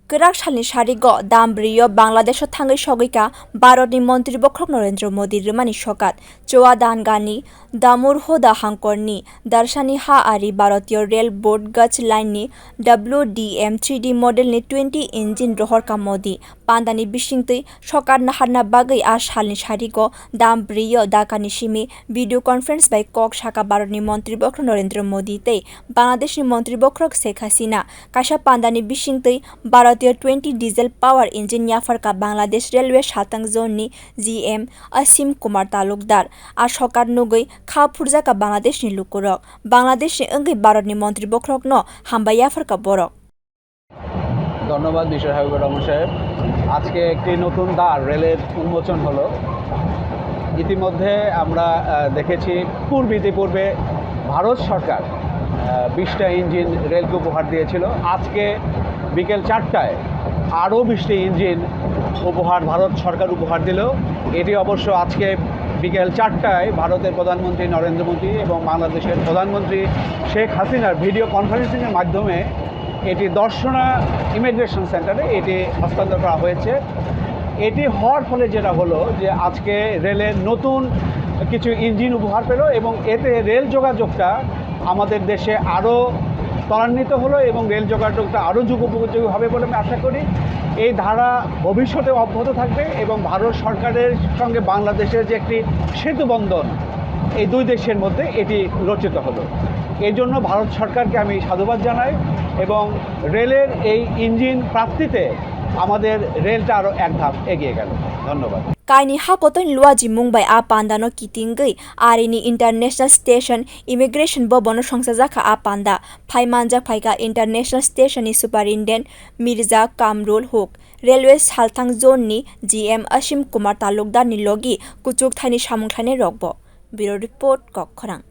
Kerak salni sarigo Dambriyo Bangladesh thangai sogika Bharatni Mantri Bokrok Narendra Modi Rimani Shokat Choa Dangani Damur Hoda Hangkorni Darshani Ha Ari Bharatiyo Rail Board Gach Line ni WDM 3D model ni 20 engine rohorka Modi Pandani Bishingtui Shokar Naharna Bagai a salni sarigo Dambriyo Dakani Shimi video conference by Kok Shaka Bharatni Mantri Bokrok Narendra Modi te Bangladeshni Mantri Bokrok Sheikh Hasina Kasha Pandani Bishingtui Bharatiyo 20 diesel power engine yafarka Bangladesh Railway Shatang Zone ni GM Asim Kumar Talukdar a Shokar Nugui Kha Purjaka Bangladesh ni Lukurok Bangladesh ni Engi Bharatni Mantri Bokrok no Hamba yafarka Borok ধন্যবাদ mister Habibur Rahman সাহেব আজকে একটি নতুন দ্বার রেলের উন্মোচন হলো ইতিমধ্যে আমরা দেখেছি পূর্বে ভারত সরকার 20টা ইঞ্জিন রেলকে উপহার দিয়েছিল আজকে বিকেল 4টায় আরও 20টি ইঞ্জিন ভারত সরকার উপহার দিল এটি অবশ্য আজকে বিকেল 4টায় ভারতের প্রধানমন্ত্রী নরেন্দ্র মোদী এবং বাংলাদেশের প্রধানমন্ত্রী শেখ হাসিনার ভিডিও কনফারেন্সিংয়ের মাধ্যমে এটি দর্শনা ইমিগ্রেশন সেন্টারে এটি হস্তান্তর করা হয়েছে এটি হওয়ার ফলে যেটা হলো যে আজকে রেলের নতুন কিছু ইঞ্জিন উপহার পেল এবং এতে রেল যোগাযোগটা আমাদের দেশে আরও ত্বরান্বিত হলো এবং রেল যোগাযোগটা আরও যুগোপযোগী হবে বলে আমি আশা করি এই ধারা ভবিষ্যতে অব্যাহত থাকবে এবং ভারত সরকারের সঙ্গে বাংলাদেশের যে একটি সেতু বন্ধন এই দুই দেশের মধ্যে এটি রচিত হলো এই জন্য ভারত সরকারকে আমি সাধুবাদ জানাই এবং রেলের এই ইঞ্জিন প্রাপ্তিতে আমাদের রেলটা আরও এক ধাপ এগিয়ে গেল ধন্যবাদ Kaini hakoton luaji mungbai a pandano kitingui arini international station immigration bobono songsajaka a panda phaimanja phaika international station ni superintendent Mirza Kamrul Huk railway salthang zone ni GM Asim Kumar Talukdar ni logi kuchuk thani samungthane rokbo bureau report kokkhorang